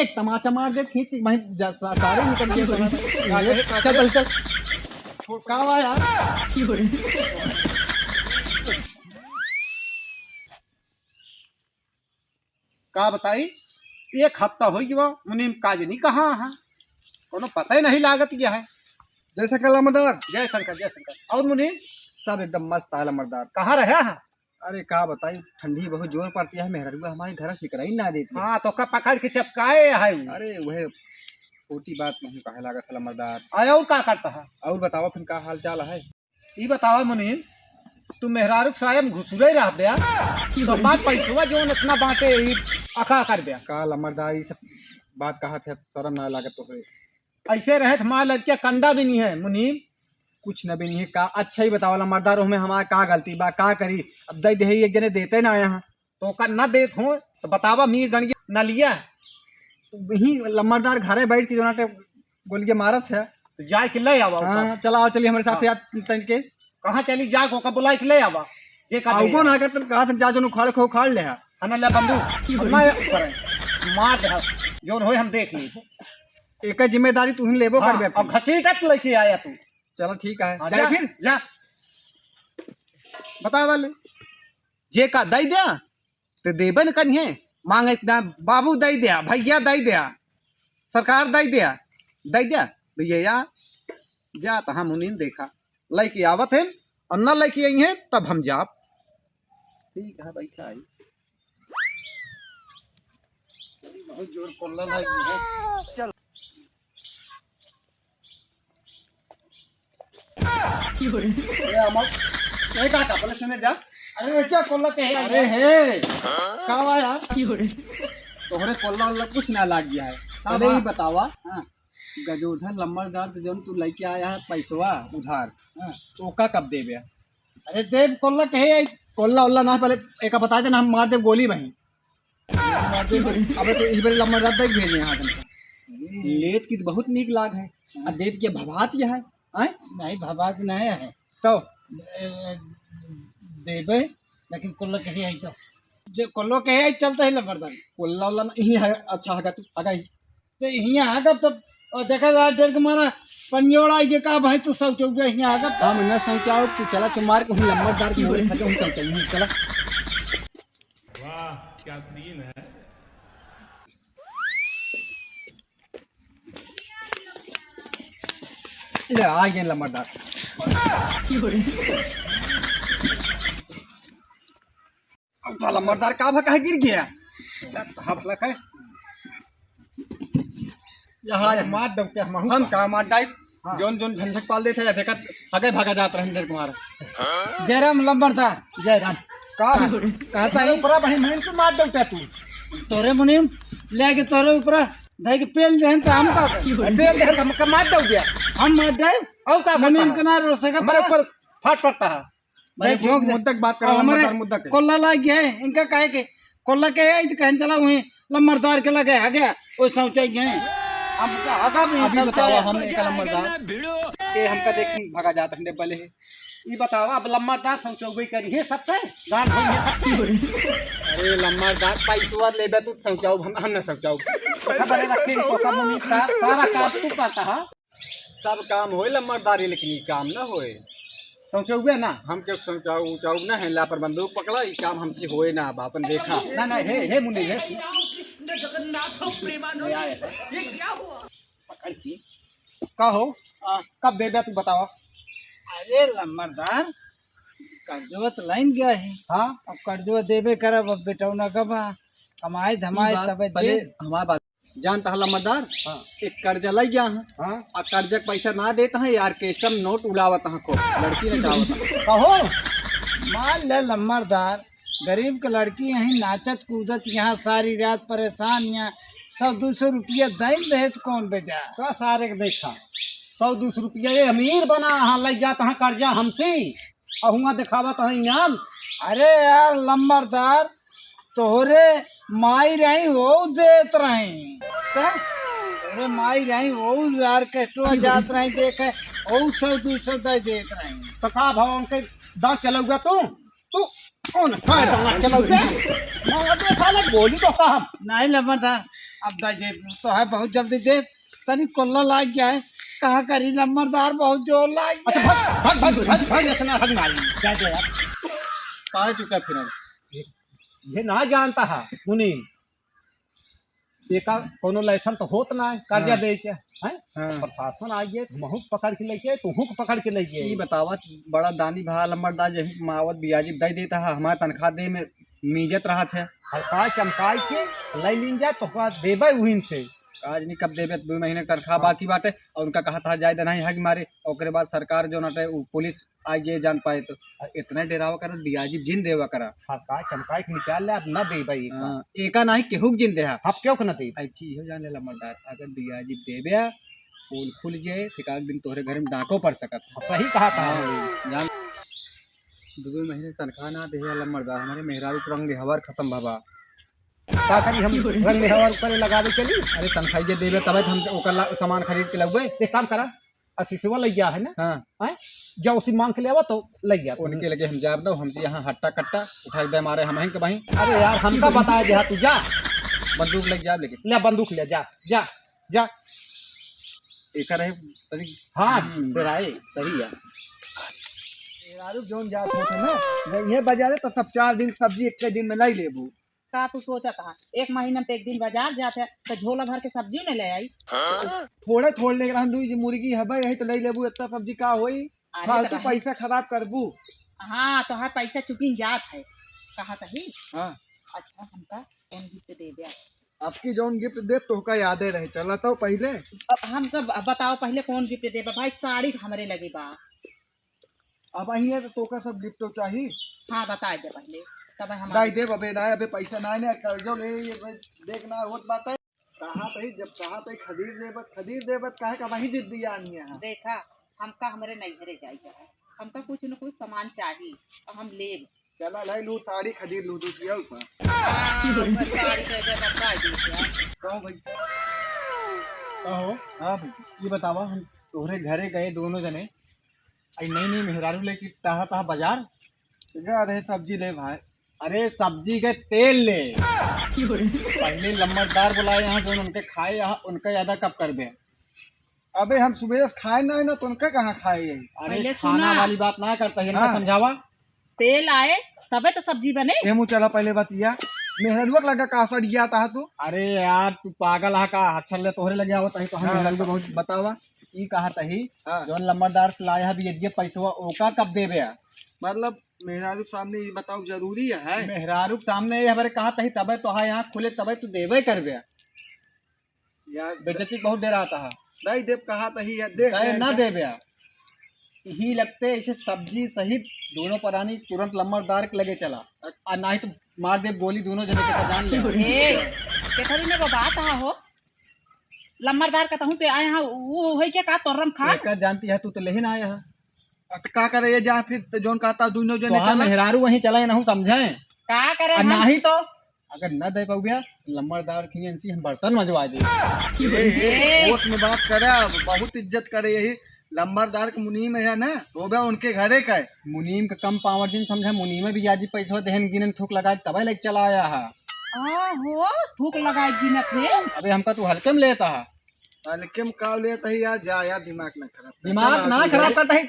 एक तमाचा मार दे खींच के भाई सारे निकल गए। चल चल चल कहाँ हुआ यार? का बताई एक हफ्ता हो गया मुनीम काज नहीं कहाँ है, कोनो पता ही नहीं लागत गया है। जैसा कल लमरदार जय शंकर और मुनीम सब एकदम मस्त है लमरदार। कहाँ रहा है? अरे का बताई ठंडी बहुत जोर पड़ती है, मेहरुआ हमारे घर से निकल ही ना देती। हाँ तो का पकड़ के चपकाए है उ? अरे वह छोटी बात नहीं कहे लागत है लमरदार। आया और का करता है? और बताओ फिर का हाल चाल है? ये बतावा मुनीम तू मेहरारू सायम घुसुरे रह बया तो बात पैसवा जो इतना बांटे ही अखा कर बया का लमरदार ये सब बात कहा थे, शर्म ना लागत तो है। ऐसे रहे हमारा लड़किया कंडा भी नहीं है मुनीम। कुछ न भी नहीं है का। अच्छा ही बताओ लमरदार हमें हमारा का गलती बा, का करी? अब दे दे एक जने देते ना आया तो का न देत हो तो बतावा मी गणिया न लिया ही लमरदार घरे बैठ के जो नाटे गोलियां मारत है। तो जाए के ले आवा। हाँ चला आओ चलिए हमारे साथ यार तन के। कहाँ चली जा को बुलाई के ले आवा ये का आओ ना कर कहा था जा जो उखाड़ खो उखाड़ ले हना ले बंदूक ना करे मार दे जोन होए हम देख ली। एक जिम्मेदारी तू ही लेबो कर बे। अब घसीटत लेके आया तू। चलो ठीक है हाँ, जा फिर जा बता वाले जे का दई दिया तो देबे न करिए मांगे इतना बाबू दई दिया भैया दई दिया सरकार दई दिया तो ये या जा तो हम उन्हीं देखा लड़की आवत है और न लड़की आई है तब हम जाप। ठीक है बैठा आई बहुत जोर कोल्ला लगी है। चल नहीं का पहले सुने जा। अरे क्या कोल्ला कहे अरे हे का आया तोहरे कोल्ला वल्ला कुछ ना लाग गया है। अरे ही बतावा गजोधर लम्बरदार से जब तू लेके आया है पैसवा उधार तो का कब देबे? अरे देव कोल्ला कहे कोल्ला वल्ला ना पहले एक बता देना हम मार दे गोली वहीं। अबे तो इस बार लम्बरदार तक भेजे यहाँ तुमको लेत की बहुत नीक लाग है और देत के भभात यह है आए नहीं भबाद नहीं है तो देवे लेकिन कोल्ला कहे आई तो जो कोल्लो कहे आई चलता है लबरदार कोल्ला वल्ला नहीं है। अच्छा है तू आगा ही तो यहाँ आगा तो और देखा जा डर के मारा पंजोड़ा ये का भाई तू सब चौक यहाँ आगा हम न सोचाओ तू चला चुमार को लम्बरदार की बोले खत्म हम चल चला। वाह क्या सीन है। ले आ गए लम्बरदार। अब लम्बरदार का भा कहे गिर गया हफला है यहाँ मार दब के हम का मार डाइट जोन जोन झंझक पाल देते हैं देखा आगे भागा जाता रहे कुमार जयराम लंबरदार जयराम का कहता है ऊपर भाई मैं तो मार दौटा तू तोरे मुनीम ले के तोरे ऊपर धई के पेल दे तो हम का बेल दे हम का मार दौ गया हम मार दे और का मुनीम के ना रो सकता हमारे ऊपर फट पड़ता है। भाई झोंक दे मुद्दक बात करो लम्बरदार मुद्दा के कोल्ला लाग गया है इनका काहे के कोल्ला के है कहन चला वहीं लंबरदार के लगे आ गया वो सोचे गए हम आगा भी अभी बताओ हम एक लम्बरदार ये हमका देख भागा जाता है पहले है ये बतावा अब लंबरदार समझौबे करी है सबसे गांठ होई है सबकी। अरे लम्बरदार पैसवा लेबे तू सोचाओ हम न सोचाओ खबर रखे को का मुनीम सारा काम तू करता है सब काम होए लम्बरदारी लेकिन ये काम ना होए समझौबे ना हम के सोचाओ उचाओ ना है ला पर बंदूक पकड़ा ये काम हमसे होए ना अब अपन देखा ना ना हे मुनीम है पकड़ की का हो कब देबे तू बतावा। अरे लंबरदार कर्जवा तो लाइन गया है हाँ अब कर्जवा देबे करब अब बेटौना कबा कमाए धमाए तबे पहले दे हमारा बात जानता है लम्बरदार एक कर्जा लग गया है हाँ और कर्जा पैसा ना देता है ऑर्केस्ट्रा में नोट उड़ावत है को लड़की ने चाहता कहो मान ले लम्बरदार गरीब के लड़की यहीं नाचत कूदत यहाँ सारी रात परेशान यहाँ 100-200 रुपया दई दे तो कौन बेचा का सारे के देखा 100-200 रुपया ये अमीर बना हाँ लग जाता है कर्जा हमसे और हुआ दिखावा तो है इनाम। अरे यार लम्बरदार तोहरे माई रही वो देत रही तोहरे माई रही वो ऑर्केस्ट्रा जात रही देखे वो 100-200 दे देत रही तो का भाव के दांत चलोगा तू कौन दांत चलोगे देखा ले बोली तो का हम नहीं लम्बरदार अब दे दे तो है बहुत जल्दी दे तनी कोल्ला लाग गया है कहाँ करी नंबरदार बहुत जोर लाग अच्छा गया भाग भाग भाग भाग भाग ऐसे ना भाग मारी क्या दे यार कहाँ चुका फिर अब? ये ना जानता है मुनि एका कोनो लाइसेंस तो होत ना है कर्जा हाँ। दे के हैं हाँ। प्रशासन आइए महू पकड़ के लेके तू हुक पकड़ के लेके ये बतावा बड़ा दानी भा लंबरदार यही मावत बियाजी दे देता है हमारे तनख्वाह दे में मीजत रहा थे हल्का चमकाई के ले लीन जा तो देबे उहिन से आज नहीं कब देवे 2 महीने का तनख्वाह बाकी बाटे और उनका कहा था जायदा नहीं है कि मारे और ओकरे बाद सरकार जो नटे उ पुलिस आई जे जान पाए तो इतना डेरावा कर बियाजी जिन देवा करा हल्का चमकाई के निकाल ले अब न देबे हाँ, एका नहीं केहू जिन दे अब क्यों न दे अच्छी हो जाने लंबरदार अगर बियाजी देवे पोल खुल जाए फिर एक दिन तोहरे घर में डाको पड़ सकत सही कहा था जान 2 महीने तनख्वाह ना दे लंबरदार हमारे मेहरारू के रंग हवर खत्म बाबा का करी हम रंग हवा ऊपर लगावे चली अरे तनख्वाह जे देवे तब हम ओकर सामान खरीद के लगबे एक काम करा असीसवा ले गया है ना हाँ हैं जब उसी मांग के ले आवा तो ले गया उनके लगे हम जाब दो हमसे यहाँ हट्टा कट्टा उठा दे मारे हम के वहीं अरे यार हमका बताया जा तू जा बंदूक लग जाब लेकिन ले बंदूक ले जा जा जा एक रहे तनी हाँ तेरा है सही है मेहरारू जोन जात होते ना ये बाजारे तो तब 4 दिन सब्जी एक दिन में नहीं लेबू का तू सोचा था 1 महीना में 1 दिन बाजार जाते तो झोला भर के सब्जी न ले आई थोड़े थोड़ ले रहन दुई जी मुर्गी हबे रही तो नहीं लेबू इतना सब्जी का होई अरे फालतू तो रहे। पैसा खराब करबू हाँ तो हाँ पैसा चुकी जात है कहा तही हाँ अच्छा हमका कौन गिफ्ट दे दिया आपकी जोन गिफ्ट दे तो का यादे रहे चला तो पहले अब हम तो बताओ पहले कौन गिफ्ट दे भाई साड़ी हमरे लगे बा अब अही है तो का सब गिफ्ट चाहिए हाँ बता दे पहले तब हम दाई दे बबे ना अबे पैसा ना ने कर्जो ले ये देखना होत बात है कहां पे जब कहां पे खरीद देबत काहे का वही जिद दिया आनी है देखा हमका हमरे नैहरे जाइए हमका कुछ न कुछ सामान चाहिए और हम लेब चला लाई लू साड़ी खरीद लू दूसरी और का साड़ी दे दे बता दी कहो भाई कहो हां भाई ये बतावा हम तोहरे घरे गए दोनों जने आई नई मेहरारू लेके ताहा बाजार जा रहे सब्जी ले भाई अरे सब्जी के तेल ले पहले लंबरदार बुलाए यहाँ कौन उनके खाए यहाँ उनका ज्यादा कब कर दे अबे हम सुबह खाए ना तो उनका कहाँ खाए यही अरे पहले खाना सुना। वाली बात ना करता है इनका हाँ। समझावा तेल आए तबे तो सब्जी बने ये मुँह चला पहले बतिया मेहरुआ लगा का सड़ था तू अरे यार तू पागल है का अच्छा ले तोहरे लगे आवत है तो हम हाँ। मेहरुआ बहुत बतावा ई कहा तही हाँ। जो लंबरदार से लाया भी ये पैसा ओका कब देबे मतलब मेहरारू सामने ये बताओ जरूरी है मेहरारू के सामने ये हमारे कहा तही तबे तो यहाँ खुले तबे तू देवे करबे यार बेइज्जती बहुत दे रहा था नहीं देव कहा तो ही है देख कहे ना देवे ही लगते ऐसे सब्जी सहित दोनों परानी तुरंत लंबरदार के लगे चला और ना ही तो मार दे गोली दोनों जने के तो जान ले ए केथरी में वो बात हा हो लम्बरदार का तहु से आए हां वो होई के का तोरम खा लेकर जानती है तू तो लेहिन आया है तो का करे ये जा फिर तो जोन कहता दोनों तो जने हाँ चला मेहरारू वहीं चला ना समझे का करे और हम ना ही तो अगर न दे पाऊ भैया लंबरदार की हम बर्तन मजवा दे होश में बात करे बहुत इज्जत करे यही लंबरदार के मुनीम है ना तो बे उनके घरे का है। मुनीम का कम पावर जिन समझे मुनीम में भी आजी पैसा देहन गिनन ठोक लगाए तबे लेके चला आया है आ हो थूक लगाई गिनत रे अबे हमका तू हल्के में लेता है हल्के में का लेता ही यार जा यार दिमाग ना खराब दिमाग ना खराब करता है